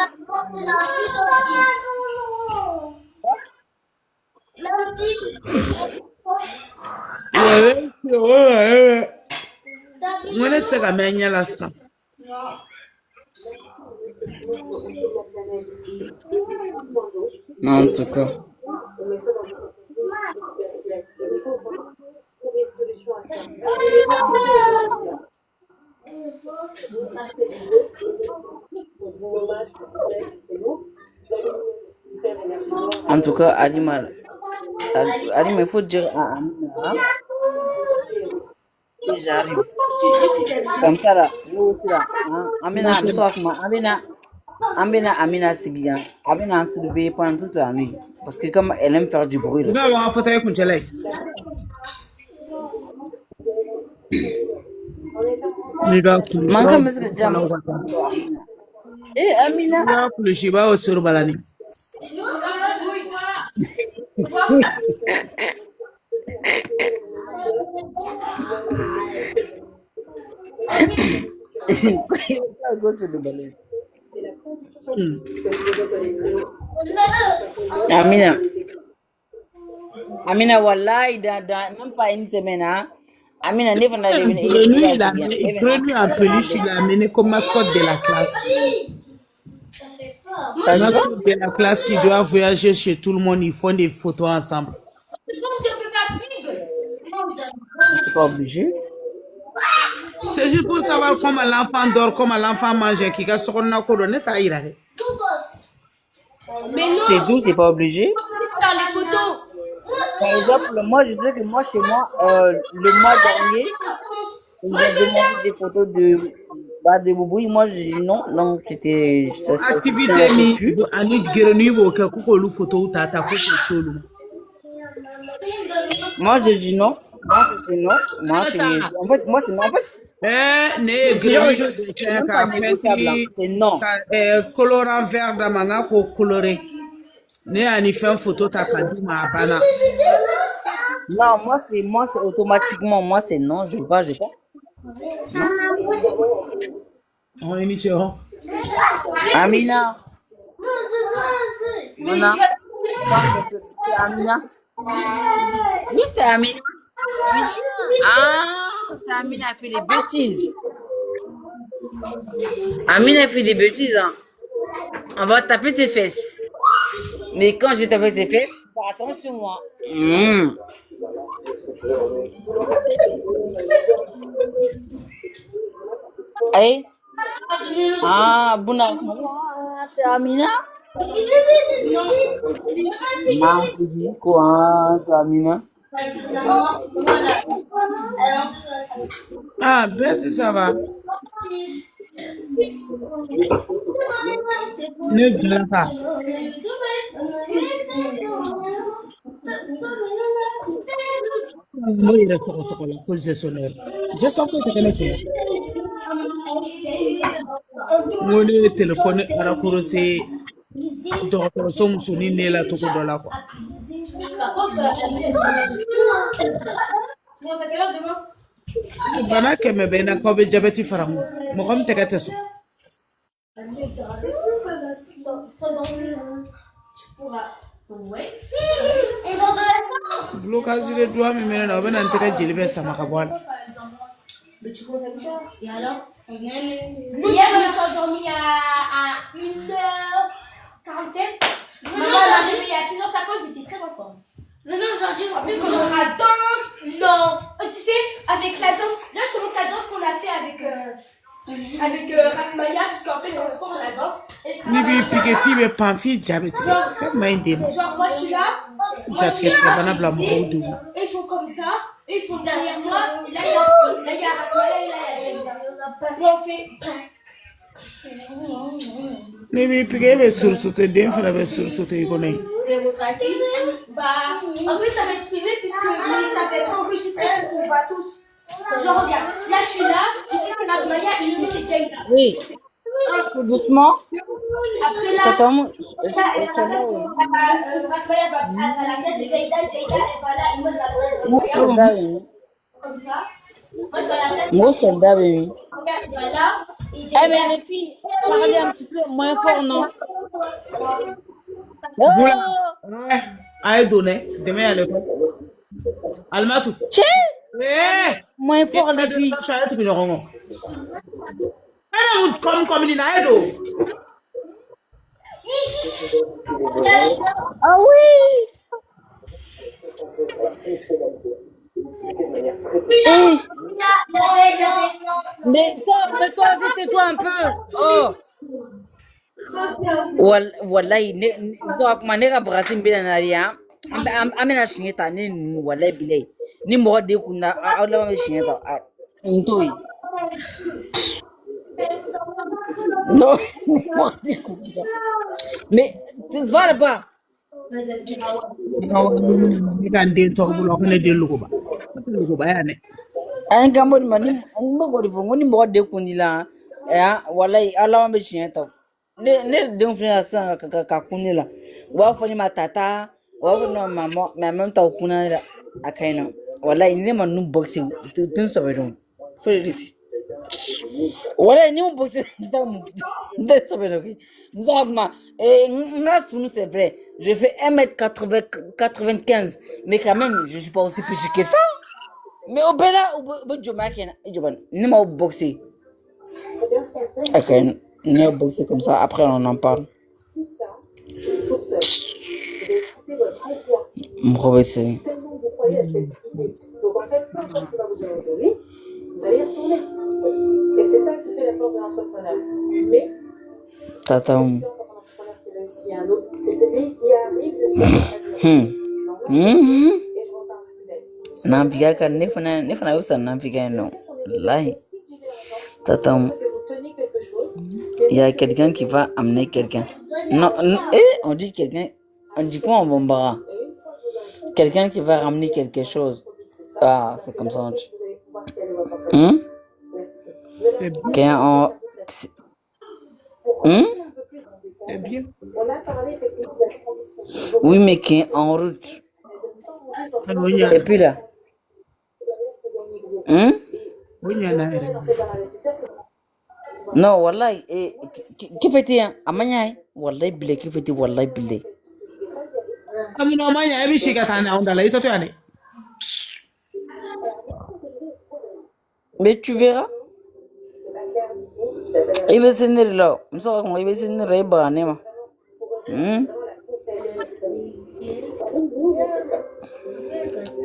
Ouais. On est c'est comme un là ça. En tout cas. En tout cas, Alima, il faut dire à Amina que j'arrive. Comme ça là, nous aussi là. Hein? Amina, le soir, Amina Sigia. Amina a surveillé pendant toute la nuit. Parce que comme elle aime faire du bruit là. Tu vas avoir un photo avec Kunchele. Manque mais c'est déjà. Eh Amina. Le Shiba au sur Balani. Go to the ballet. Amina, wallahi, même pas une semaine, hein. Amina, il Grenu en peluche, il l'a amené comme mascotte de la classe. Mascotte de la classe qui doit voyager chez tout le monde, ils font des photos ensemble. C'est pas obligé. C'est juste pour savoir comment l'enfant dort, comment l'enfant mange, qui a son accord, ça ira. Mais non, C'est doux, c'est pas obligé. faire les photos. Par exemple, moi, je sais que moi, chez moi, le mois dernier, ils m'ont demandé des photos de Boubouille. Moi, j'ai dit non, donc c'était. Activité, ni, ani grenu, ou que coucou, photo, ou tata, coucou, moi, j'ai dit non. Moi, c'est non. Moi, c'est. En fait, moi, c'est non. En fait, c'est non. Colorant vert dans manga pour colorer. Ne a ni fait une photo ta kadima bana. Non, moi, c'est automatiquement. Moi, c'est non. Je veux pas, je veux pas. On est mis Amina. Amina. Amina. Oui, c'est Amina. Ah, c'est Amina a fait des bêtises. Amina a fait des bêtises. Hein. On va taper ses fesses. Mais quand je vais taper ses fesses, fais attention moi. Allez, Ah, Bouna. C'est Amina? Ma fille, quoi, c'est Amina? Ah, Bessie, ça va. Ne gueule pas. Moi, il est sur la cause de son heure. J'ai censé te connecter. Moi, le téléphone à la course, donc, son sonné n'est la tout de la quoi. Bana keme bena ko be jabeti faramu mo xam tegate so blocage de doigt mi mena na bena nteka jelibe sama ka bwana. Mais tu commences à me faire. Et alors? Hier, je me suis endormie à 1h47. Maman m'a réveillée à 6h50, j'étais très en forme. Non, aujourd'hui, en plus, on aura danse. Non. Tu sais, avec la danse. Là, je te montre la danse qu'on a fait avec Rasmaya, parce qu'en fait, dans le sport, on a la danse. Ni bi pike fi be pamfi jabeti. Fait mainde. Genre, moi, je suis là. Jatket bana bla mo do. Eux, ils sont comme ça. Eux, ils sont derrière moi. Et là, il y a Rasmaya et là, il y a Jamila. Là, on fait. Ni bi pike be sursote den fera be sursote ikone. C'est votre actif. Bah, en fait, ça va être filmé puisque ça va être enregistré pour qu'on voit tous. Genre, regarde, là, je suis là, ici, c'est Rasmaya et ici, c'est Jaïda. Oui. Tout doucement. Après, là, C'est comme. Rasmaya va à la tête de Jaïda, Jaïda, elle va là, et moi, je vais à la tête de comme ça. Moi, je vais à la tête de Moi, soldat, baby. Regarde, je vais là, et Eh, Jaïda. mais les filles, parlez un petit peu moins fort, non? Bula. Oh! Ouais. Aïe donné. Demain à l'école. Almatu. Tché! Eh. Moins fort, les filles. Chaya tu binongo. Eh, comme ni na edo. Ah oui! Eh! Mais toi, tais-toi un peu. Oh! Wallahi, ne ka bagasin bɛ na de yan an bɛna siɲɛ ta ne ninnu wallahi bilahi ni mɔgɔ de kun na aw laban bɛ siɲɛ ta n t'o ye non mɔgɔ de kun na mais va là-bas Ni kan den to bulo ko ne den lugo ba ya ne. an ka mɔdi ma ni n bɛ k'o de fɔ n ko ni mɔgɔ de kun di la wallahi aw laban bɛ siɲɛ ta ne denw filɛ ka sisan ka kun ne la u b'a fɔ ne ma tata u b'a fɔ ne ma maman mais en même temps u kunna ne la a ka ɲi nɔ wallahi ni ne ma ninnu boxer u tɛ n sɛbɛ dɔn foyi de tɛ wallahi ni mu boxer n tɛ sɛbɛ dɔn koyi n sɔrɔ kuma n ka sunu c'est vrai je fais 1m95 mais quand même je suis pas aussi petit que ça mais au bɛɛ la u bɛ jɔnmaya kɛ na jɔban ne m'aw boxer a ka ɲi nɔ. C'est comme ça, après on en parle. Tellement vous croyez à cette idée. Donc en fait, peu importe ce que va vous dire aujourd'hui, vous allez y retourner. Et c'est ça qui fait la force de l'entrepreneur. Mais Tata. L'entrepreneur qui réussit à un autre, c'est celui qui arrive jusqu'à la et je reparle de Naviga, ne fana usa naviga non. Wallahi. Tata. Il y a quelqu'un qui va amener quelqu'un. Non, on dit quelqu'un. On dit quoi en bombara? Quelqu'un qui va ramener quelque chose. Ah, c'est comme ça on dit. C'est bien. Oui, mais qui est en route. Et puis là. Non, wallahi, qui fait-il? Amanya, wallahi, bile, qui fait-il? Wallahi, bile. Amina amanya, ebi shikatana, on dala ito tu ane. Mais tu verras. Il va s'en aller là. Il va s'en aller là.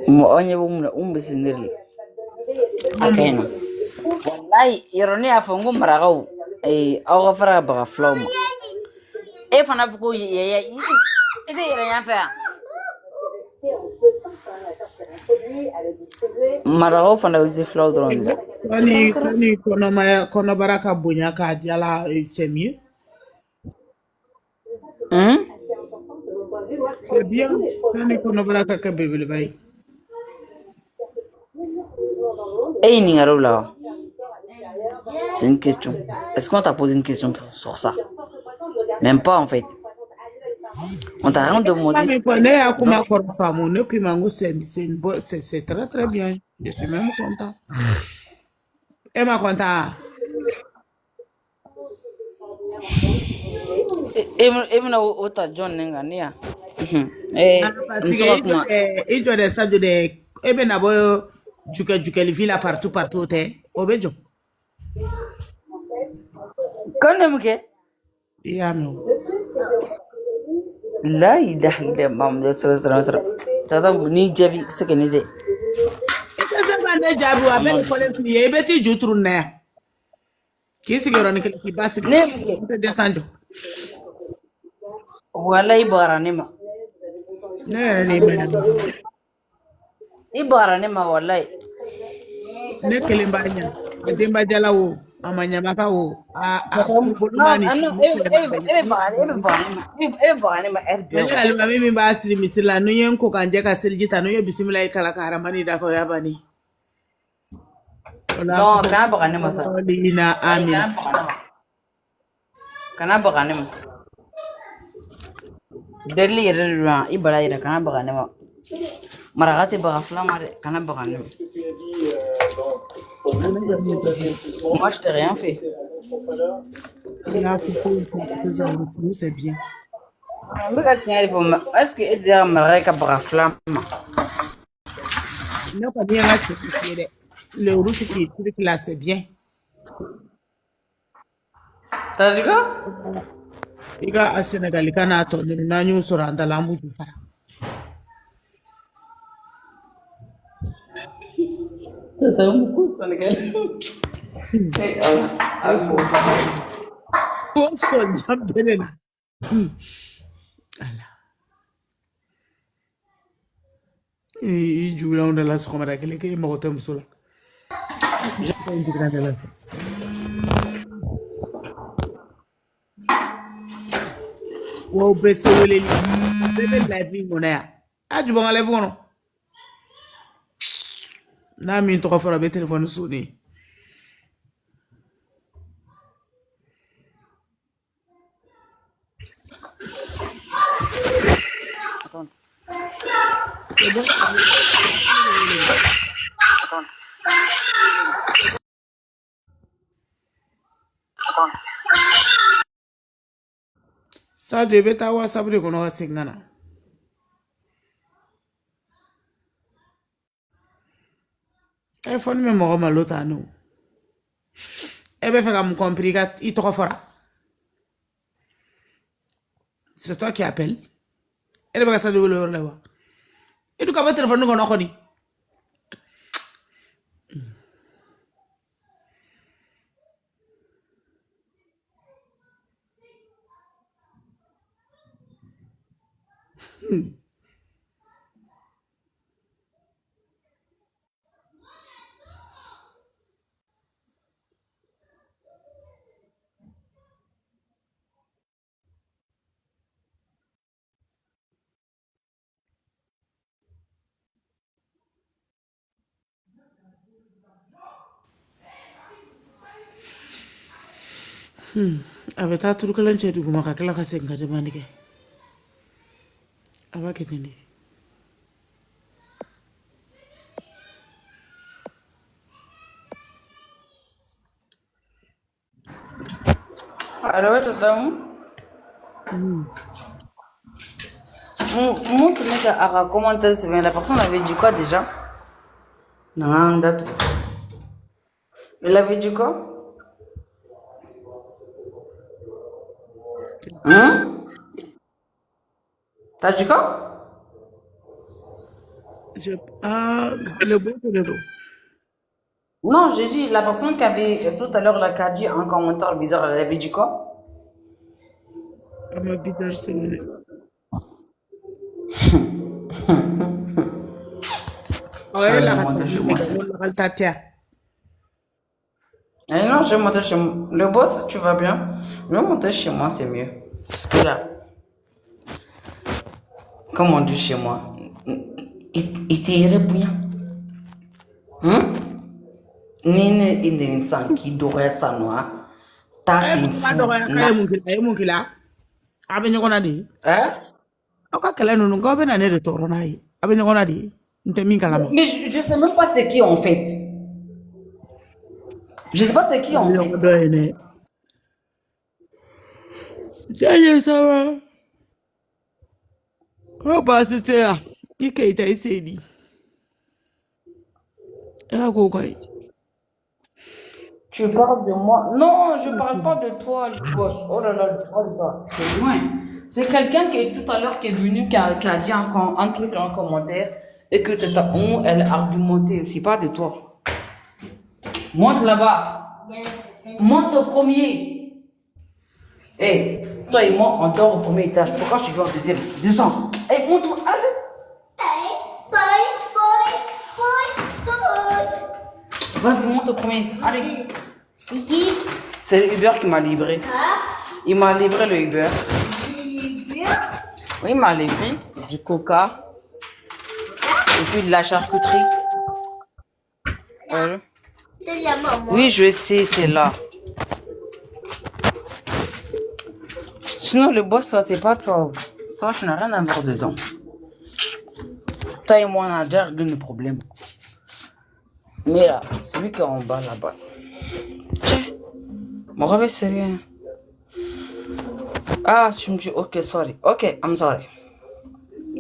Moi, on y va s'en aller. Akena. Wallahi, ironie à fond, on maragou. Et au revoir, braflom. Et fana beaucoup, il rien faire. Marao fana aussi flow drone. Kono baraka bunya ka diala c'est mieux. C'est bien. Kono baraka ka bébé bay. Et il n'y a là. C'est une question. Est-ce qu'on t'a posé une question sur ça? Même pas en fait. On t'a rien demandé. C'est très très bien. Je suis même content. Emma content. Even ota John Nengania. Et je ça de ebe na boyo juke villa partout te obejo. Quand même que Ya me. La ilaha illa mam de sura tada ni jabi sake ni de. Ita ba ne jabu abel ko le fi ebe ti jutru na. Ki sigero ni ki basi ne de sanjo. Wallahi baranima. Ibaranima wallahi. Ne kelembanya. Demba jala wo amanya maka wo mimi basi misila no yenko kanje ka seljita no ye bismillah kala ka haramani da ko yabani non kana baganima sa dina amina kana baganima deli yera ibara yera kana baganima maragati bagafla mare kana baganima. Moi, je t'ai rien fait. C'est bien. Est-ce que tu as marqué un braflam? Non, pas bien. Le route qui est là, c'est bien. T'as dit quoi? Il y a un Sénégal qui a attendu une année sur un dalamou. T'as un beaucoup Sénégal. Et je voulais on de la seconde que les motos me sont wow, bese wele bebe live mo na ya aju bon ale fono na mi to ko fara be telephone soni ça de beta WhatsApp de kono singana iPhone me mo ma lota no e be fa me compliquer i to ko fara c'est toi qui appelle e be ka sa de wolo la wa e du ka ba téléphone ko no ko ni avec ta truc là tu du kuma ka kala ka senga de manike aba ketene Alors, montre-moi à commenter ce bien. La personne avait dit quoi déjà? Non, date. Elle avait dit quoi? T'as dit quoi? le bon de l'eau Non, j'ai dit, la personne qui avait tout à l'heure là, qui a dit un commentaire bizarre, elle avait dit quoi? Elle m'a dit, c'est mon. Elle Ouais, est la montée chez moi. Eh non, je vais monter chez moi. Le boss, tu vas bien? Je vais monter chez moi, c'est mieux. Parce que là, comme on dit chez moi, il t'irait bien. Hein? Nene indi san qui doit sa noix. Ta Est-ce tin que fou. mon kila? Abe nyokona di. Hein? Oka kele nunu gobe na ne de toro na yi. Abe nyokona di. Nte min kalama. Mais je sais même pas c'est qui en fait. Je sais pas c'est qui en fait. Tiens, ça va. Oh, bah, c'est ça. Qui qui t'a essayé? Ah, quoi. Tu parles de moi? Non, je parle pas de toi, le boss. Oh là là, je parle pas. C'est loin. C'est quelqu'un qui est tout à l'heure qui est venu, qui a dit un truc en commentaire et que elle a argumenté. C'est pas de toi. Monte là-bas. Monte au premier. Hé, toi et moi, on dort au premier étage. Pourquoi je suis venu au deuxième? Descends. Hé, monte. Ah, vas-y, monte au premier. Allez. C'est qui? C'est le Uber qui m'a livré. Il m'a livré le Uber. Oui, il m'a livré du coca et puis de la charcuterie. C'est la maman. Oui, je sais, c'est là. Sinon, le boss, là, c'est pas toi. Toi, tu n'as rien à voir dedans. Toi et moi, on a déjà réglé le problème. Mais là, celui qui est en bas, là-bas. Tiens, mon rêve, c'est rien. Ah, tu me dis, ok, sorry. Ok, I'm sorry.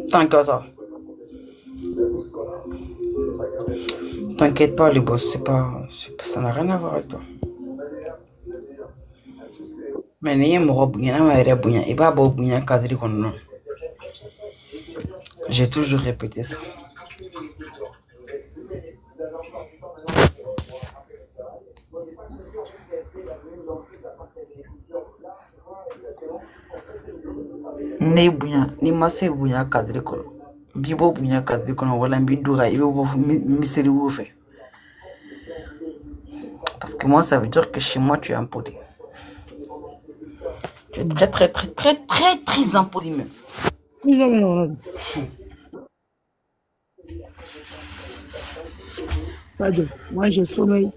T'inquiète pas. T'inquiète pas, le boss, ça n'a rien à voir avec toi. Mais n'ayez mon bouillon, il va avoir bouillon cadre qu'on non. J'ai toujours répété ça. Ne bouillon, ni masse bouillon cadre qu'on. Bibo bouillon cadre qu'on voilà un bidouga, il va mystérieux fait. Parce que moi, ça veut dire que chez moi, tu es impoli. Tu es très impoli même. Moi, j'ai sommeil.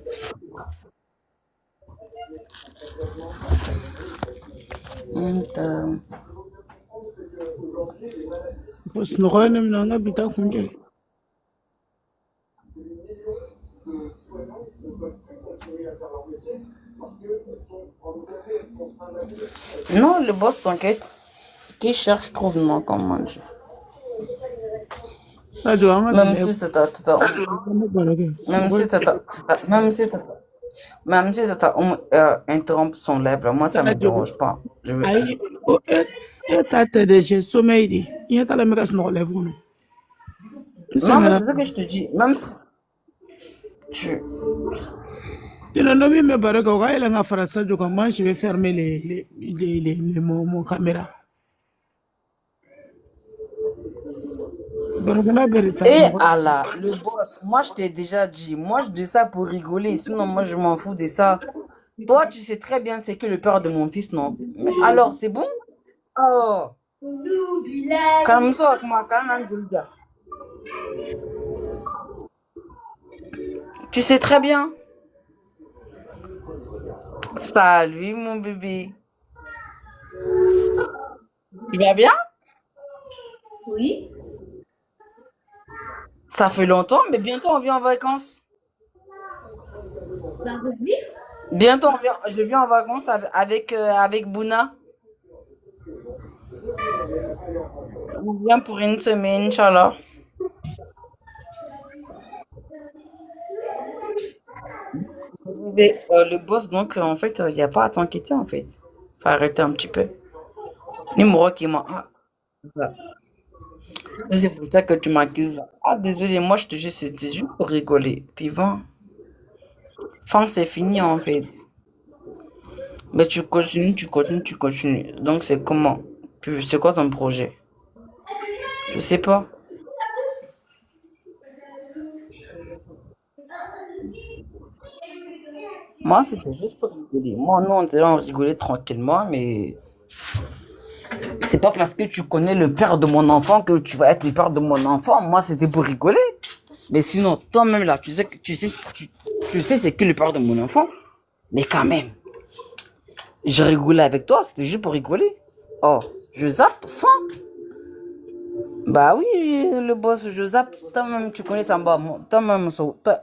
Non, le boss, t'inquiète. Qui cherche, trouve non comme manger. Même si c'est même si ça interrompt son lèvre, moi ça me dérange pas. Je veux... Aïe, j'ai sommeil. Il y a la méga snor lèvre. Non, mais c'est ce que je te dis. Même si tu... Moi, je vais fermer mon caméra. Et Allah, le boss, moi je t'ai déjà dit, moi je dis ça pour rigoler, sinon moi je m'en fous de ça. Toi tu sais très bien c'est que le père de mon fils, non? Mais alors c'est bon? Oh, calme-toi avec moi, calme. Tu sais très bien. Salut mon bébé. Tu vas bien? Oui. Ça fait longtemps, mais bientôt on vient en vacances. Bah, revenir. Bientôt je viens en vacances avec Bouna. On vient pour une semaine, Inch'Allah. Le boss, donc, en fait, il n'y a pas à t'inquiéter, en fait. Faut arrêter un petit peu. Numéro qui m'a... Ah, voilà. C'est pour ça que tu m'accuses là. Ah, désolé, moi, je te jure, c'était juste pour rigoler. Puis, va. Fin, c'est fini en fait. Mais tu continues, tu continues, tu continues. Donc c'est comment? C'est quoi ton projet? Je sais pas. Moi, c'était juste pour rigoler. Moi, nous, on était là, on rigolait tranquillement, mais c'est pas parce que tu connais le père de mon enfant que tu vas être le père de mon enfant. Moi, c'était pour rigoler. Mais sinon, toi-même là, tu sais c'est que le père de mon enfant. Mais quand même, j'ai rigolé avec toi, c'était juste pour rigoler. Oh, je zappe, fin. Bah oui, le boss, je zappe. Toi-même, tu connais Samba. Toi-même, toi.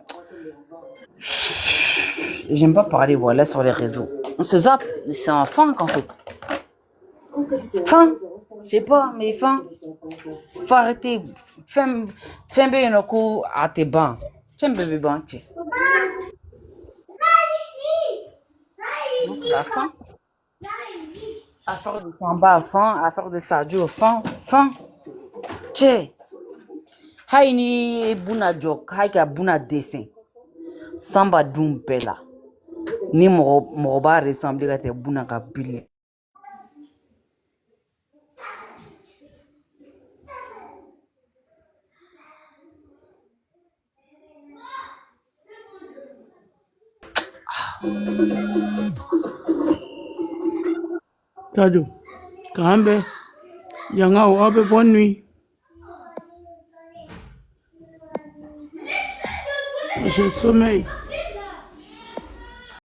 J'aime pas parler, voilà, sur les réseaux. On se zappe, c'est un funk en fait. Fin, je sais pas, mais fin. Faut arrêter. Fais un peu coup à tes bancs. Fais un bébé banc, tu sais. Donc la fin. Affaire de Samba à fin, affaire de Sadio fin, fin. Tchè. Hay ni buna jok, hay ka buna dessin. Samba dun bɛɛ la. Ni mɔgɔ b'a ressemble ka tɛ buna ka bili. Sadio, quand même, Yanga, bonne nuit. J'ai sommeil.